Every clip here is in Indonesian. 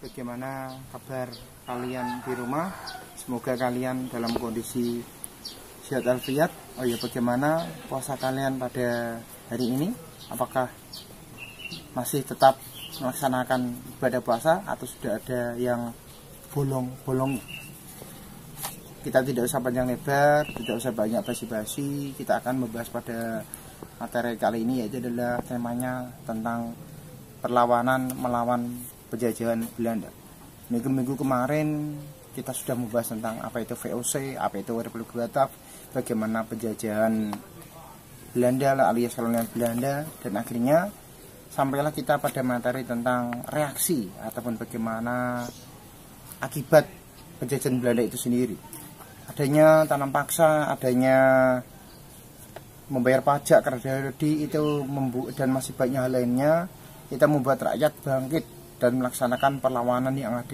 bagaimana kabar kalian di rumah? Semoga kalian dalam kondisi sehat walafiat. Oh ya, bagaimana puasa kalian pada hari ini? Apakah masih tetap melaksanakan ibadah puasa atau sudah ada yang bolong-bolong? Kita tidak usah panjang lebar, tidak usah banyak basi-basi. Kita akan membahas pada materi kali ini, yaitu adalah temanya tentang perlawanan melawan penjajahan Belanda. Minggu-minggu kemarin kita sudah membahas tentang apa itu VOC, apa itu Republik Batak, bagaimana penjajahan Belanda alias kolonial Belanda, dan akhirnya sampailah kita pada materi tentang reaksi ataupun bagaimana akibat penjajahan Belanda itu sendiri. Adanya tanam paksa, adanya membayar pajak kredit itu dan masih banyak hal lainnya. Kita membuat rakyat bangkit dan melaksanakan perlawanan yang ada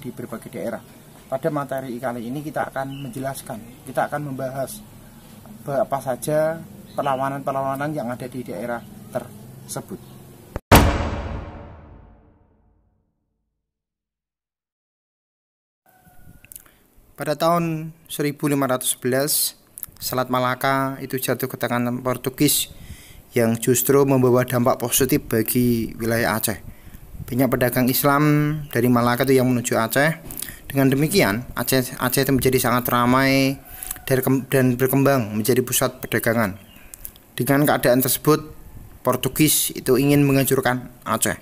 di berbagai daerah. Pada materi kali ini kita akan menjelaskan, kita akan membahas apa saja perlawanan-perlawanan yang ada di daerah tersebut. Pada tahun 1511, Selat Malaka itu jatuh ke tangan Portugis yang justru membawa dampak positif bagi wilayah Aceh. Banyak pedagang Islam dari Malaka itu yang menuju Aceh. Dengan demikian, Aceh itu menjadi sangat ramai dan berkembang menjadi pusat perdagangan. Dengan keadaan tersebut, Portugis itu ingin menghancurkan Aceh.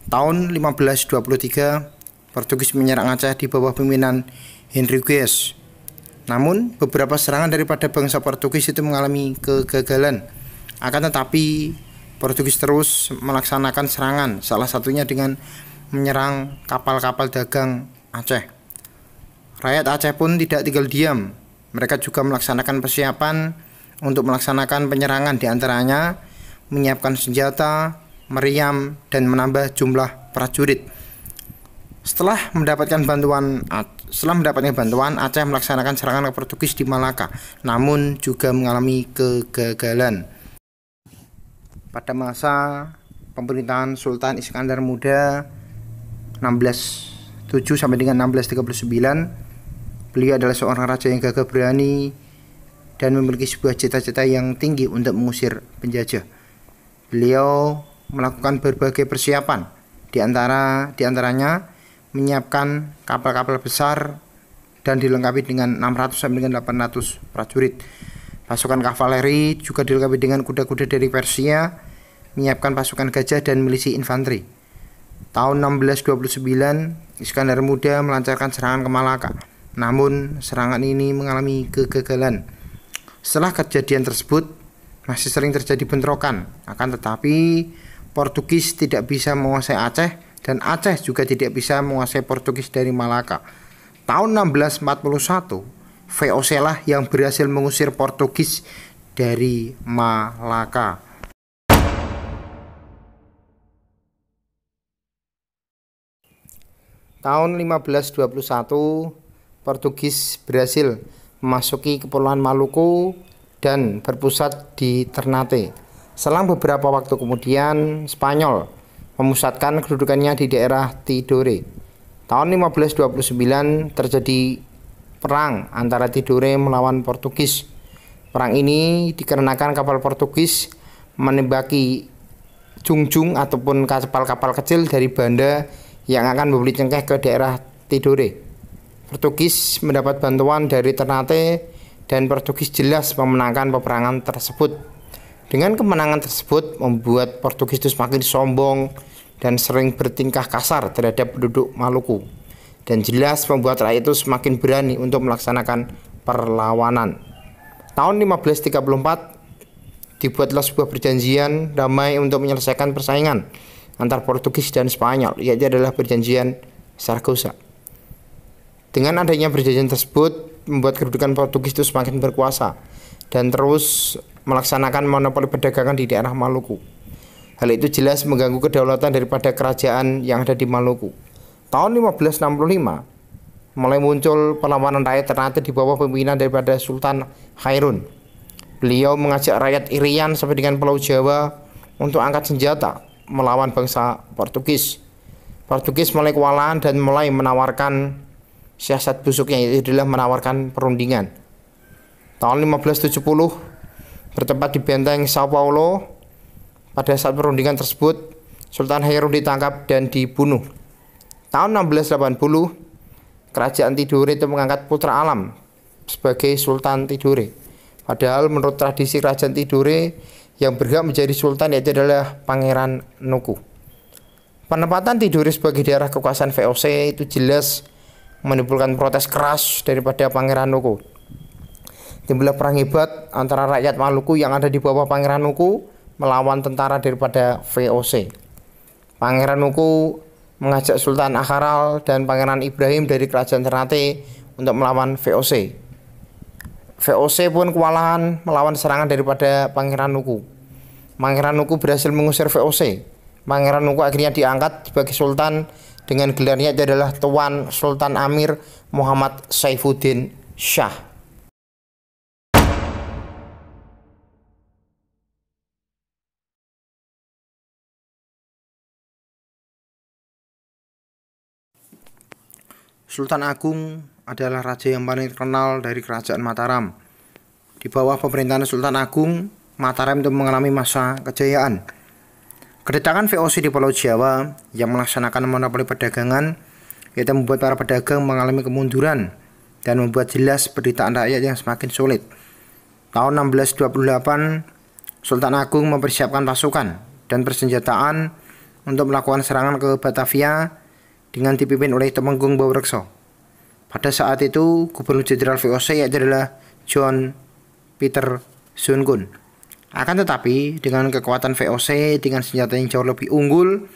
Tahun 1523, Portugis menyerang Aceh di bawah pimpinan Henriques. Namun, beberapa serangan daripada bangsa Portugis itu mengalami kegagalan. Akan tetapi, Portugis terus melaksanakan serangan, salah satunya dengan menyerang kapal-kapal dagang Aceh. Rakyat Aceh pun tidak tinggal diam. Mereka juga melaksanakan persiapan untuk melaksanakan penyerangan, diantaranya menyiapkan senjata, meriam, dan menambah jumlah prajurit. Setelah mendapatkan bantuan, Aceh melaksanakan serangan ke Portugis di Malaka, namun juga mengalami kegagalan. Pada masa pemerintahan Sultan Iskandar Muda 1607 sampai dengan 1639, beliau adalah seorang raja yang gagah berani dan memiliki sebuah cita-cita yang tinggi untuk mengusir penjajah. Beliau melakukan berbagai persiapan, diantaranya menyiapkan kapal-kapal besar dan dilengkapi dengan 600 sampai dengan 800 prajurit. Pasukan kavaleri juga dilengkapi dengan kuda-kuda dari Persia, menyiapkan pasukan gajah dan milisi infanteri. Tahun 1629, Iskandar Muda melancarkan serangan ke Malaka. Namun, serangan ini mengalami kegagalan. Setelah kejadian tersebut, masih sering terjadi bentrokan. Akan tetapi, Portugis tidak bisa menguasai Aceh, dan Aceh juga tidak bisa menguasai Portugis dari Malaka. Tahun 1641, VOC lah yang berhasil mengusir Portugis dari Malaka. Tahun 1521, Portugis berhasil memasuki Kepulauan Maluku dan berpusat di Ternate. Selang beberapa waktu kemudian, Spanyol memusatkan kedudukannya di daerah Tidore. Tahun 1529 terjadi perang antara Tidore melawan Portugis. Perang ini dikarenakan kapal Portugis menembaki jungjung ataupun kapal-kapal kecil dari Banda yang akan membeli cengkeh ke daerah Tidore. Portugis mendapat bantuan dari Ternate dan Portugis jelas memenangkan peperangan tersebut. Dengan kemenangan tersebut membuat Portugis itu semakin sombong dan sering bertingkah kasar terhadap penduduk Maluku, dan jelas membuat rakyat itu semakin berani untuk melaksanakan perlawanan. Tahun 1534 dibuatlah sebuah perjanjian damai untuk menyelesaikan persaingan antar Portugis dan Spanyol, yaitu adalah perjanjian Saragossa. Dengan adanya perjanjian tersebut membuat kedudukan Portugis itu semakin berkuasa dan terus melaksanakan monopoli perdagangan di daerah Maluku. Hal itu jelas mengganggu kedaulatan daripada kerajaan yang ada di Maluku. Tahun 1565 mulai muncul perlawanan rakyat Ternate di bawah pimpinan daripada Sultan Khairun. Beliau mengajak rakyat Irian sampai dengan Pulau Jawa untuk angkat senjata melawan bangsa Portugis. Portugis mulai kewalahan dan mulai menawarkan siasat busuknya, yaitu adalah menawarkan perundingan. Tahun 1570 bertempat di benteng Sao Paulo. Pada saat perundingan tersebut, Sultan Heru ditangkap dan dibunuh. Tahun 1680, Kerajaan Tidore itu mengangkat putra Alam sebagai Sultan Tidore. Padahal menurut tradisi Kerajaan Tidore, yang berhak menjadi sultan yaitu adalah Pangeran Nuku. Penempatan Tidore sebagai daerah kekuasaan VOC itu jelas menimbulkan protes keras daripada Pangeran Nuku. Timbullah perang hebat antara rakyat Maluku yang ada di bawah Pangeran Nuku melawan tentara daripada VOC. Pangeran Nuku mengajak Sultan Akharal dan Pangeran Ibrahim dari Kerajaan Ternate untuk melawan VOC. VOC pun kewalahan melawan serangan daripada Pangeran Nuku. Pangeran Nuku berhasil mengusir VOC. Pangeran Nuku akhirnya diangkat sebagai sultan dengan gelarnya itu adalah Tuan Sultan Amir Muhammad Saifuddin Shah. Sultan Agung adalah raja yang paling terkenal dari Kerajaan Mataram. Di bawah pemerintahan Sultan Agung, Mataram itu mengalami masa kejayaan. Kedatangan VOC di Pulau Jawa yang melaksanakan monopoli perdagangan yaitu membuat para pedagang mengalami kemunduran dan membuat jelas penderitaan rakyat yang semakin sulit. Tahun 1628, Sultan Agung mempersiapkan pasukan dan persenjataan untuk melakukan serangan ke Batavia dengan dipimpin oleh Temenggung Baurekso. Pada saat itu, Gubernur Jenderal VOC yaitu adalah John Peter Zonkun. Akan tetapi, dengan kekuatan VOC dengan senjata yang jauh lebih unggul,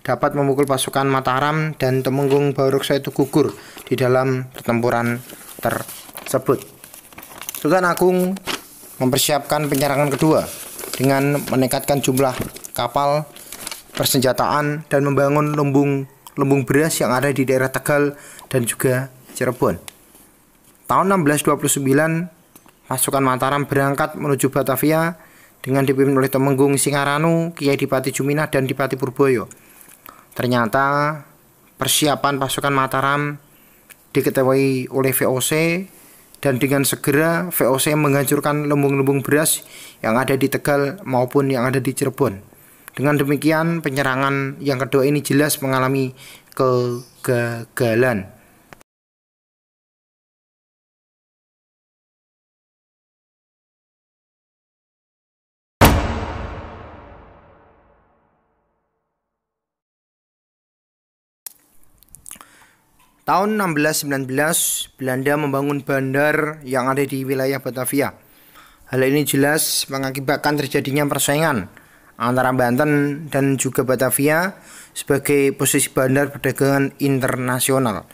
dapat memukul pasukan Mataram dan Temenggung Baurekso itu gugur di dalam pertempuran tersebut. Sultan Agung mempersiapkan penyerangan kedua dengan meningkatkan jumlah kapal, persenjataan, dan membangun lumbung beras yang ada di daerah Tegal dan juga Cirebon. Tahun 1629, pasukan Mataram berangkat menuju Batavia dengan dipimpin oleh Temenggung Singaranu, Kiai Dipati Juminah, dan Dipati Purboyo. Ternyata persiapan pasukan Mataram diketahui oleh VOC dan dengan segera VOC menghancurkan lumbung-lumbung beras yang ada di Tegal maupun yang ada di Cirebon. Dengan demikian, penyerangan yang kedua ini jelas mengalami kegagalan. Tahun 1619, Belanda membangun bandar yang ada di wilayah Batavia. Hal ini jelas mengakibatkan terjadinya persaingan antara Banten dan juga Batavia sebagai posisi bandar perdagangan internasional.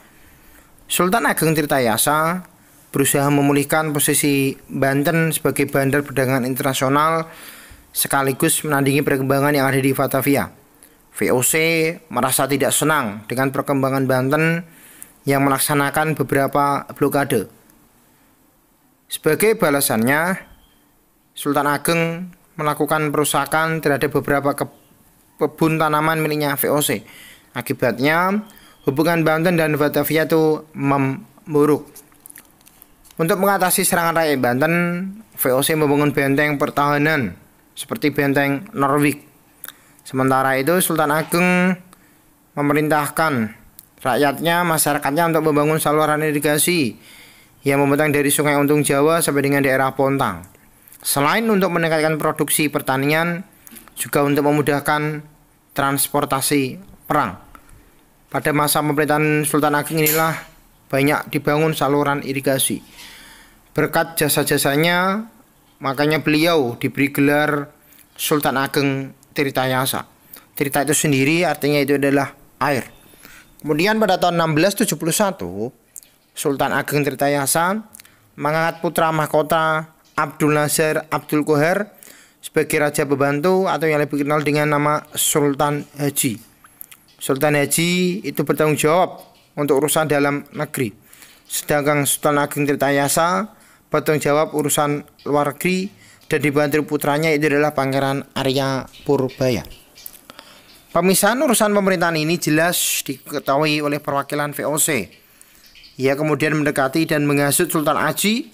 Sultan Ageng Tirtayasa berusaha memulihkan posisi Banten sebagai bandar perdagangan internasional sekaligus menandingi perkembangan yang ada di Batavia. VOC merasa tidak senang dengan perkembangan Banten yang melaksanakan beberapa blokade. Sebagai balasannya, Sultan Ageng melakukan perusakan terhadap beberapa kebun tanaman miliknya VOC. Akibatnya, hubungan Banten dan Batavia itu memburuk. Untuk mengatasi serangan rakyat Banten, VOC membangun benteng pertahanan seperti benteng Norwich. Sementara itu, Sultan Ageng memerintahkan rakyatnya, masyarakatnya untuk membangun saluran irigasi yang membentang dari Sungai Untung Jawa sampai dengan daerah Pontang. Selain untuk meningkatkan produksi pertanian, juga untuk memudahkan transportasi perang. Pada masa pemerintahan Sultan Ageng inilah banyak dibangun saluran irigasi. Berkat jasa-jasanya, makanya beliau diberi gelar Sultan Ageng Tirtayasa. Tirta itu sendiri artinya itu adalah air. Kemudian pada tahun 1671, Sultan Ageng Tirtayasa mengangkat putra mahkota Abdul Nasir Abdul Qohar sebagai raja pembantu atau yang lebih dikenal dengan nama Sultan Haji. Sultan Haji itu bertanggung jawab untuk urusan dalam negeri, sedangkan Sultan Ageng Tirtayasa bertanggung jawab urusan luar negeri dan dibantu putranya itu adalah Pangeran Arya Purbaya. Pemisahan urusan pemerintahan ini jelas diketahui oleh perwakilan VOC. Ia kemudian mendekati dan menghasut Sultan Aji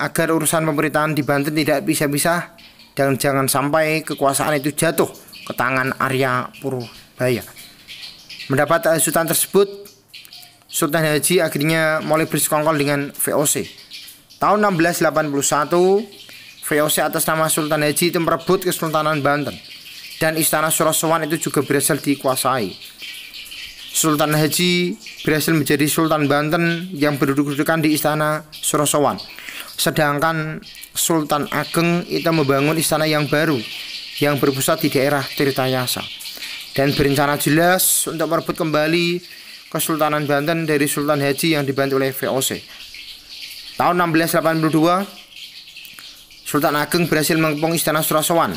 agar urusan pemerintahan di Banten tidak bisa-bisa dan jangan sampai kekuasaan itu jatuh ke tangan Arya Purbaya. Mendapat hasutan tersebut, Sultan Haji akhirnya mulai bersekongkol dengan VOC. Tahun 1681, VOC atas nama Sultan Haji itu merebut Kesultanan Banten. Dan istana Surasowan itu juga berhasil dikuasai. Sultan Haji berhasil menjadi Sultan Banten yang berduduk-dudukan di istana Surasowan. Sedangkan Sultan Ageng itu membangun istana yang baru yang berpusat di daerah Tirtayasa dan berencana jelas untuk merebut kembali Kesultanan Banten dari Sultan Haji yang dibantu oleh VOC. Tahun 1682, Sultan Ageng berhasil mengepung istana Surasowan.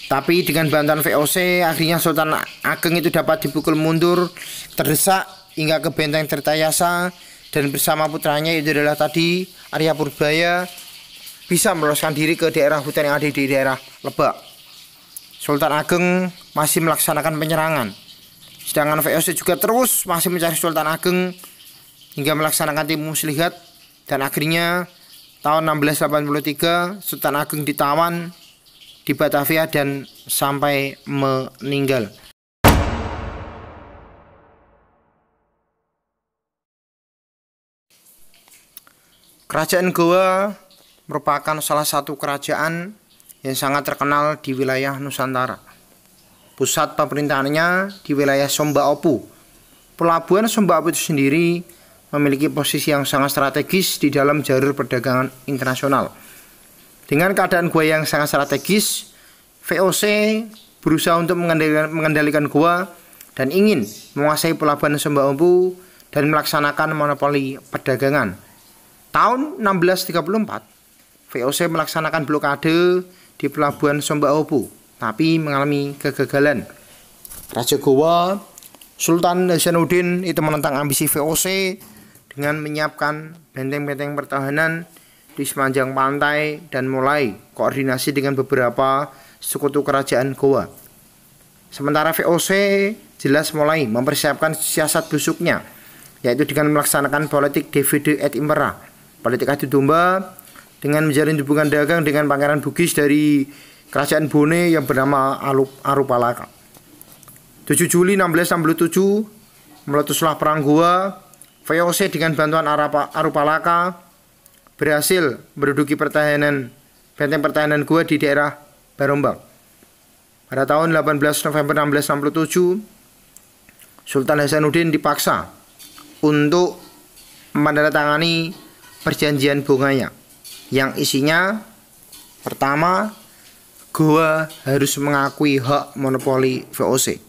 Tapi dengan bantuan VOC, akhirnya Sultan Ageng itu dapat dipukul mundur, terdesak hingga ke benteng Tirtayasa, dan bersama putranya itu adalah tadi Arya Purbaya bisa meloloskan diri ke daerah hutan yang ada di daerah Lebak. Sultan Ageng masih melaksanakan penyerangan, sedangkan VOC juga terus masih mencari Sultan Ageng hingga melaksanakan tim muslihat, dan akhirnya tahun 1683 Sultan Ageng ditawan di Batavia dan sampai meninggal. Kerajaan Goa merupakan salah satu kerajaan yang sangat terkenal di wilayah Nusantara. Pusat pemerintahannya di wilayah Sombaopu. Pelabuhan Sombaopu itu sendiri memiliki posisi yang sangat strategis di dalam jalur perdagangan internasional. Dengan keadaan Goa yang sangat strategis, VOC berusaha untuk mengendalikan Goa dan ingin menguasai pelabuhan Sombaopu dan melaksanakan monopoli perdagangan. Tahun 1634, VOC melaksanakan blokade di pelabuhan Sombaopu, tapi mengalami kegagalan. Raja Goa, Sultan Hasanuddin itu menentang ambisi VOC dengan menyiapkan benteng-benteng pertahanan di sepanjang pantai dan mulai koordinasi dengan beberapa sekutu kerajaan Goa. Sementara VOC jelas mulai mempersiapkan siasat busuknya, yaitu dengan melaksanakan politik divide et impera, politik adu domba, dengan menjalin hubungan dagang dengan pangeran Bugis dari kerajaan Bone yang bernama Arupalaka. 7 Juli 1667 meletuslah perang Goa. VOC dengan bantuan Arupalaka berhasil menduduki benteng pertahanan Goa di daerah Barombang. Pada tahun 18 November 1667, Sultan Hasanuddin dipaksa untuk menandatangani perjanjian Bongaya yang isinya pertama, Goa harus mengakui hak monopoli VOC.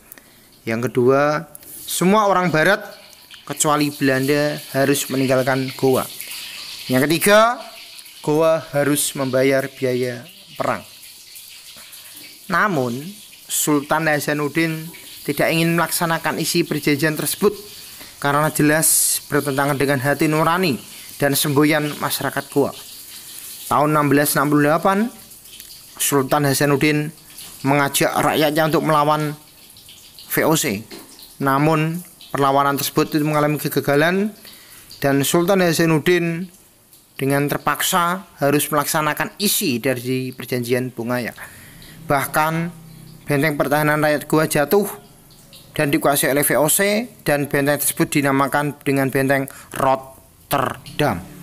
Yang kedua, semua orang barat kecuali Belanda harus meninggalkan Goa. Yang ketiga, Goa harus membayar biaya perang. Namun, Sultan Hasanuddin tidak ingin melaksanakan isi perjanjian tersebut karena jelas bertentangan dengan hati nurani dan semboyan masyarakat Goa. Tahun 1668, Sultan Hasanuddin mengajak rakyatnya untuk melawan VOC. Namun, perlawanan tersebut itu mengalami kegagalan dan Sultan Hasanuddin dengan terpaksa harus melaksanakan isi dari perjanjian Bongaya. Bahkan benteng pertahanan rakyat Goa jatuh dan dikuasai oleh VOC, dan benteng tersebut dinamakan dengan benteng Rotterdam.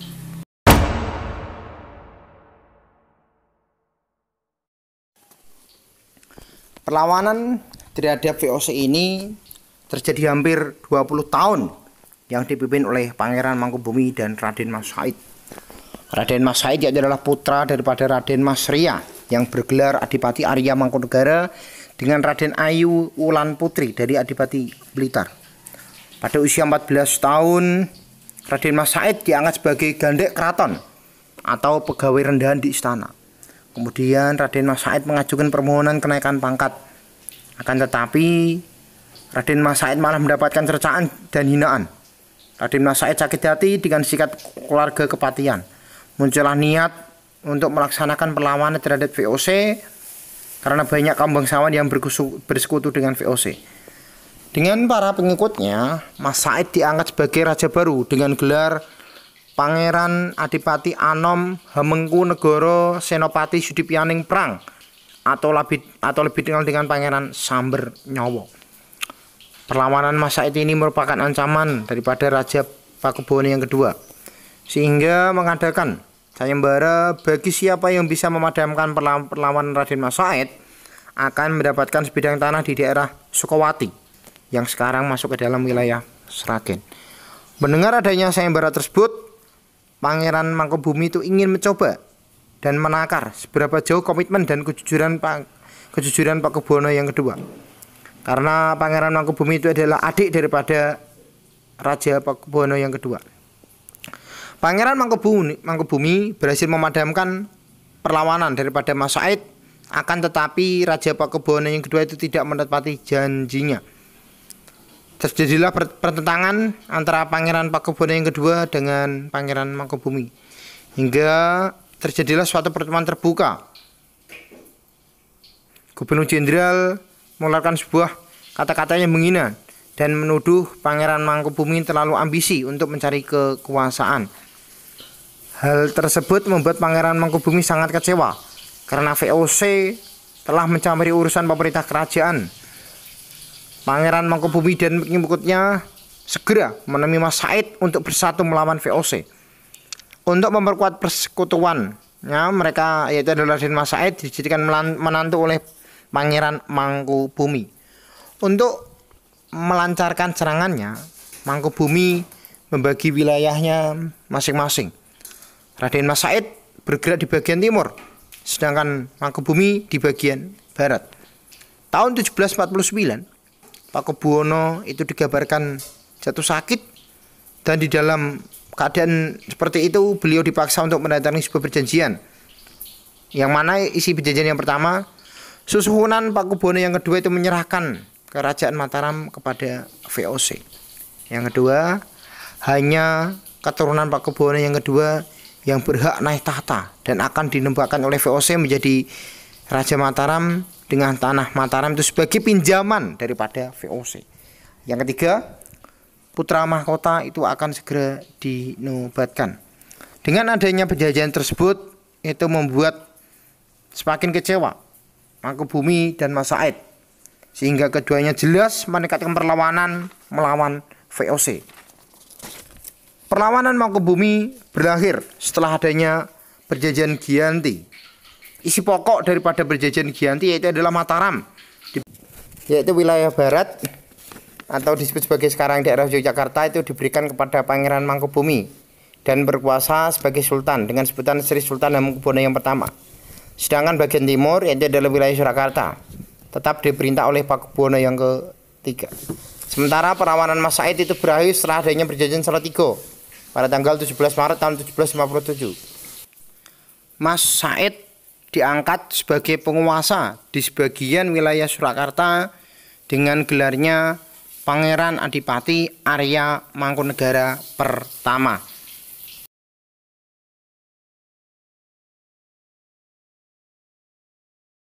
Perlawanan terhadap VOC ini terjadi hampir 20 tahun yang dipimpin oleh Pangeran Mangkubumi dan Raden Mas Said. Raden Mas Said adalah putra daripada Raden Mas Ria yang bergelar Adipati Arya Mangkunegara dengan Raden Ayu Wulan Putri dari Adipati Blitar. Pada usia 14 tahun, Raden Mas Said diangkat sebagai gandek keraton atau pegawai rendahan di istana. Kemudian Raden Mas Said mengajukan permohonan kenaikan pangkat. Akan tetapi Raden Mas Said malah mendapatkan cercaan dan hinaan. Raden Mas Said sakit hati dengan sikap keluarga kepatihan. Muncullah niat untuk melaksanakan perlawanan terhadap VOC. karena banyak kaum bangsawan yang bersekutu dengan VOC. Dengan para pengikutnya, Mas Said diangkat sebagai raja baru dengan gelar Pangeran Adipati Anom Hamengkunegoro Senopati Sudipyaning Prang atau lebih dikenal dengan Pangeran Samber Nyawa. Perlawanan Mas Said ini merupakan ancaman daripada Raja Pakubuwono yang kedua, sehingga mengadakan sayembara bagi siapa yang bisa memadamkan perlawanan Raden Mas Said akan mendapatkan sebidang tanah di daerah Sukawati yang sekarang masuk ke dalam wilayah Sragen. Mendengar adanya sayembara tersebut, Pangeran Mangkubumi itu ingin mencoba dan menakar seberapa jauh komitmen dan kejujuran Pakubuwono yang kedua. Karena Pangeran Mangkubumi itu adalah adik daripada Raja Pakubuwono yang kedua. Pangeran Mangkubumi berhasil memadamkan perlawanan daripada Mas Said, akan tetapi Raja Pakubuwono yang kedua itu tidak menepati janjinya. Terjadilah pertentangan antara Pangeran Pakubuwono yang kedua dengan Pangeran Mangkubumi, hingga terjadilah suatu pertemuan terbuka. Gubernur Jenderal mengeluarkan sebuah kata-kata yang menghina dan menuduh Pangeran Mangkubumi terlalu ambisi untuk mencari kekuasaan. Hal tersebut membuat Pangeran Mangkubumi sangat kecewa karena VOC telah mencampuri urusan pemerintah kerajaan. Pangeran Mangkubumi dan pengikutnya segera menemui Mas Said untuk bersatu melawan VOC. Untuk memperkuat persekutuannya, mereka yaitu adalah Raden Mas Said dijadikan menantu oleh Pangeran Mangkubumi. Untuk melancarkan serangannya, Mangkubumi membagi wilayahnya masing-masing. Raden Mas Said bergerak di bagian timur, sedangkan Mangkubumi di bagian barat. Tahun 1749, Pakubuwono itu digambarkan jatuh sakit, dan di dalam keadaan seperti itu beliau dipaksa untuk menandatangani sebuah perjanjian. Yang mana isi perjanjian yang pertama, susuhunan Pakubuwono yang kedua itu menyerahkan kerajaan Mataram kepada VOC. Yang kedua, hanya keturunan Pakubuwono yang kedua yang berhak naik tahta dan akan dinembakkan oleh VOC menjadi Raja Mataram, dengan tanah Mataram itu sebagai pinjaman daripada VOC. Yang ketiga, putra mahkota itu akan segera dinobatkan. Dengan adanya penjajahan tersebut, itu membuat semakin kecewa Mangkubumi dan Mas Said, sehingga keduanya jelas meningkatkan perlawanan melawan VOC. Perlawanan Mangkubumi berakhir setelah adanya perjanjian Giyanti. Isi pokok daripada perjanjian Giyanti yaitu adalah Mataram, yaitu wilayah barat atau disebut sebagai sekarang daerah Yogyakarta, itu diberikan kepada Pangeran Mangkubumi dan berkuasa sebagai sultan dengan sebutan Sri Sultan Hamengkubuwono yang pertama. Sedangkan bagian timur yaitu adalah wilayah Surakarta tetap diperintah oleh Pakubuwono yang ketiga. Sementara perlawanan Mas Said itu berakhir setelah adanya perjanjian Salatiga pada tanggal 17 Maret tahun 1757. Mas Said diangkat sebagai penguasa di sebagian wilayah Surakarta dengan gelarnya Pangeran Adipati Arya Mangkunegara pertama.